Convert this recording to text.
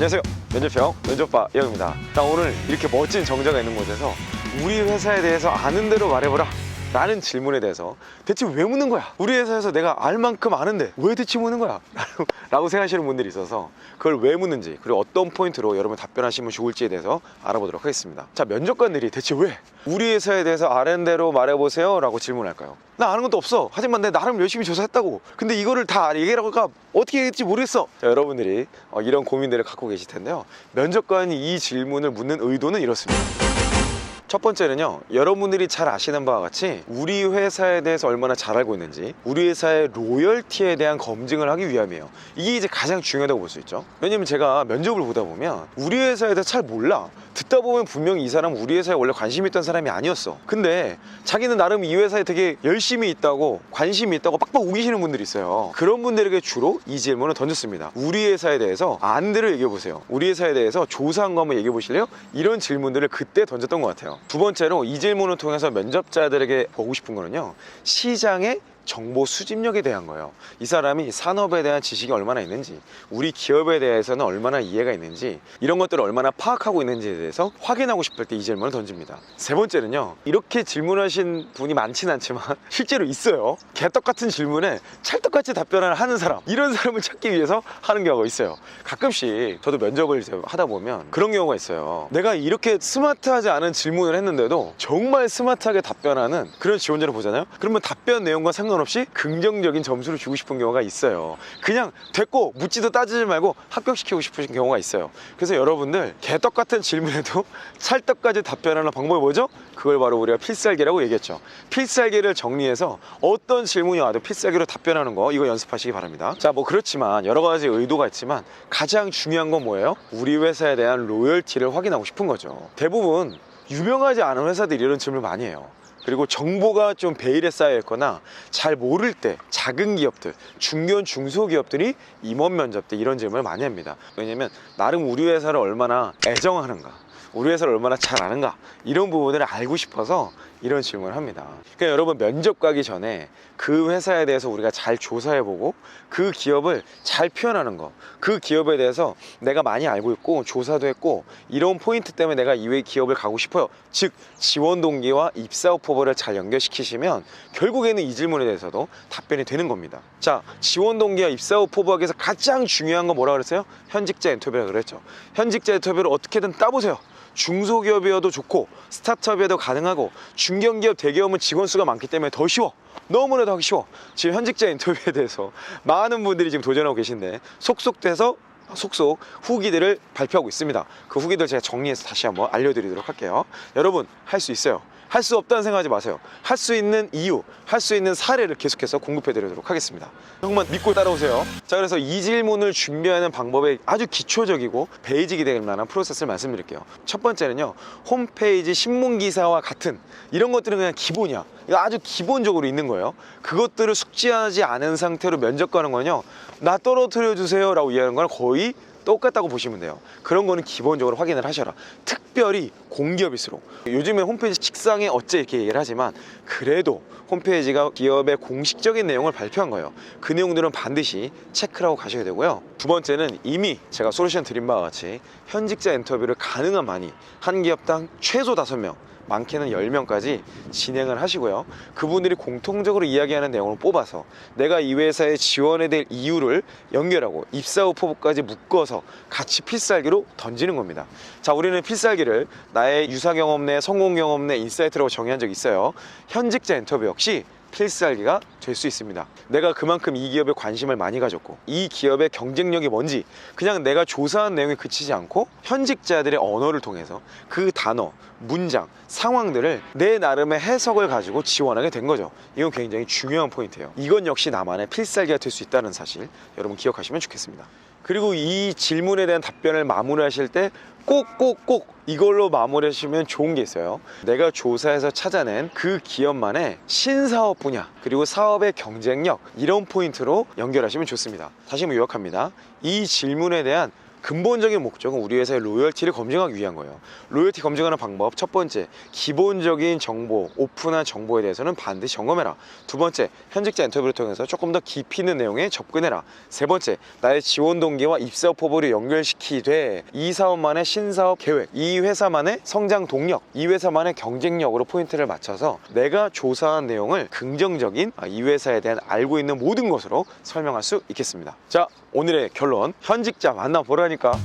안녕하세요. 면접형 면접바 영입니다. 자, 오늘 이렇게 멋진 정자가 있는 곳에서 우리 회사에 대해서 아는 대로 말해보라 라는 질문에 대해서 대체 왜 묻는 거야? 우리 회사에서 내가 알 만큼 아는데 왜 대체 묻는 거야? 라고 생각하시는 분들이 있어서 그걸 왜 묻는지, 그리고 어떤 포인트로 여러분 답변하시면 좋을지에 대해서 알아보도록 하겠습니다. 자, 면접관들이 대체 왜 우리 회사에 대해서 아는 대로 말해보세요 라고 질문할까요? 나 아는 것도 없어. 하지만 내가 나름 열심히 조사했다고. 근데 이거를 다 얘기하라고 하니까 어떻게 해야 될지 모르겠어. 자, 여러분들이 이런 고민들을 갖고 계실 텐데요. 면접관이 이 질문을 묻는 의도는 이렇습니다. 첫 번째는요, 여러분들이 잘 아시는 바와 같이 우리 회사에 대해서 얼마나 잘 알고 있는지, 우리 회사의 로열티에 대한 검증을 하기 위함이에요. 이게 이제 가장 중요하다고 볼 수 있죠. 왜냐면 제가 면접을 보다 보면 우리 회사에 대해서 잘 몰라. 듣다 보면 분명히 이 사람은 우리 회사에 원래 관심 있던 사람이 아니었어. 근데 자기는 나름 이 회사에 되게 열심히 있다고, 관심이 있다고 빡빡 우기시는 분들이 있어요. 그런 분들에게 주로 이 질문을 던졌습니다. 우리 회사에 대해서 아는 대로 얘기해 보세요. 우리 회사에 대해서 조사한 거 한번 얘기해 보실래요? 이런 질문들을 그때 던졌던 것 같아요. 두 번째로 이 질문을 통해서 면접자들에게 보고 싶은 거는요, 시장의 정보 수집력에 대한 거예요. 이 사람이 산업에 대한 지식이 얼마나 있는지, 우리 기업에 대해서는 얼마나 이해가 있는지, 이런 것들을 얼마나 파악하고 있는지에 대해서 확인하고 싶을 때 이 질문을 던집니다. 세 번째는요, 이렇게 질문하신 분이 많진 않지만 실제로 있어요. 개떡같은 질문에 찰떡같이 답변을 하는 사람, 이런 사람을 찾기 위해서 하는 경우가 있어요. 가끔씩 저도 면접을 하다 보면 그런 경우가 있어요. 내가 이렇게 스마트하지 않은 질문을 했는데도 정말 스마트하게 답변하는 그런 지원자를 보잖아요. 그러면 답변 내용과 상관없이 긍정적인 점수를 주고 싶은 경우가 있어요. 그냥 됐고 묻지도 따지지 말고 합격시키고 싶으신 경우가 있어요. 그래서 여러분들 개떡같은 질문에도 찰떡까지 답변하는 방법이 뭐죠? 그걸 바로 우리가 필살기라고 얘기했죠. 필살기를 정리해서 어떤 질문이 와도 필살기로 답변하는 거, 이거 연습하시기 바랍니다. 자, 뭐 그렇지만 여러 가지 의도가 있지만 가장 중요한 건 뭐예요? 우리 회사에 대한 로열티를 확인하고 싶은 거죠. 대부분 유명하지 않은 회사들이 이런 질문을 많이 해요. 그리고 정보가 좀 베일에 쌓여 있거나 잘 모를 때 작은 기업들, 중견 중소기업들이 임원 면접 때 이런 질문을 많이 합니다. 왜냐면 나름 우리 회사를 얼마나 애정하는가, 우리 회사를 얼마나 잘 아는가, 이런 부분들을 알고 싶어서 이런 질문을 합니다. 그러니까 여러분, 면접 가기 전에 그 회사에 대해서 우리가 잘 조사해보고 그 기업을 잘 표현하는 거, 그 기업에 대해서 내가 많이 알고 있고 조사도 했고 이런 포인트 때문에 내가 이 기업을 가고 싶어요, 즉 지원 동기와 입사 오퍼를 잘 연결시키시면 결국에는 이 질문에 대해서도 답변이 되는 겁니다. 자, 지원 동기와 입사 오퍼에서 가장 중요한 건 뭐라 그랬어요? 현직자 인터뷰라고 그랬죠. 현직자 인터뷰를 어떻게든 따보세요. 중소기업이어도 좋고 스타트업이어도 가능하고 중견기업, 대기업은 직원 수가 많기 때문에 더 쉬워. 너무나도 하기 쉬워. 지금 현직자 인터뷰에 대해서 많은 분들이 지금 도전하고 계신데 속속 후기들을 발표하고 있습니다. 그 후기들 제가 정리해서 다시 한번 알려드리도록 할게요. 여러분, 할 수 있어요. 할 수 없다는 생각하지 마세요. 할 수 있는 이유, 할 수 있는 사례를 계속해서 공급해 드리도록 하겠습니다. 조금만 믿고 따라오세요. 자, 그래서 이 질문을 준비하는 방법의 아주 기초적이고 베이직이 될 만한 프로세스를 말씀드릴게요. 첫 번째는요, 홈페이지 신문기사와 같은 이런 것들은 그냥 기본이야. 이거 아주 기본적으로 있는 거예요. 그것들을 숙지하지 않은 상태로 면접 가는 거는요, 나 떨어뜨려 주세요 라고 이해하는 거는 거의 똑같다고 보시면 돼요. 그런 거는 기본적으로 확인을 하셔라. 특별히 공기업일수록. 요즘에 홈페이지 책상에 어째 이렇게 얘기를 하지만 그래도 홈페이지가 기업의 공식적인 내용을 발표한 거예요. 그 내용들은 반드시 체크를 하고 가셔야 되고요. 두 번째는 이미 제가 솔루션 드린 바와 같이 현직자 인터뷰를 가능한 많이 한 기업당 최소 5명, 많게는 10명까지 진행을 하시고요. 그분들이 공통적으로 이야기하는 내용을 뽑아서 내가 이 회사에 지원해야 될 이유를 연결하고 입사 오퍼까지 묶어서 같이 필살기로 던지는 겁니다. 자, 우리는 필살기를 나의 유사 경험 내, 성공 경험 내, 인사이트라고 정의한 적이 있어요. 현직자 인터뷰 역시 필살기가 될 수 있습니다. 내가 그만큼 이 기업에 관심을 많이 가졌고 이 기업의 경쟁력이 뭔지 그냥 내가 조사한 내용에 그치지 않고 현직자들의 언어를 통해서 그 단어, 문장, 상황들을 내 나름의 해석을 가지고 지원하게 된 거죠. 이건 굉장히 중요한 포인트예요. 이건 역시 나만의 필살기가 될 수 있다는 사실 여러분 기억하시면 좋겠습니다. 그리고 이 질문에 대한 답변을 마무리하실 때 꼭 이걸로 마무리하시면 좋은 게 있어요. 내가 조사해서 찾아낸 그 기업만의 신사업 분야, 그리고 사업의 경쟁력, 이런 포인트로 연결하시면 좋습니다. 다시 한번 요약합니다. 이 질문에 대한 근본적인 목적은 우리 회사의 로열티를 검증하기 위한 거예요. 로열티 검증하는 방법, 첫 번째, 기본적인 정보, 오픈한 정보에 대해서는 반드시 점검해라. 두 번째, 현직자 인터뷰를 통해서 조금 더 깊이 있는 내용에 접근해라. 세 번째, 나의 지원 동기와 입사 오퍼를 연결시키되 이 사업만의 신사업 계획, 이 회사만의 성장 동력, 이 회사만의 경쟁력으로 포인트를 맞춰서 내가 조사한 내용을 긍정적인 이 회사에 대한 알고 있는 모든 것으로 설명할 수 있겠습니다. 자, 오늘의 결론, 현직자 만나보라니까.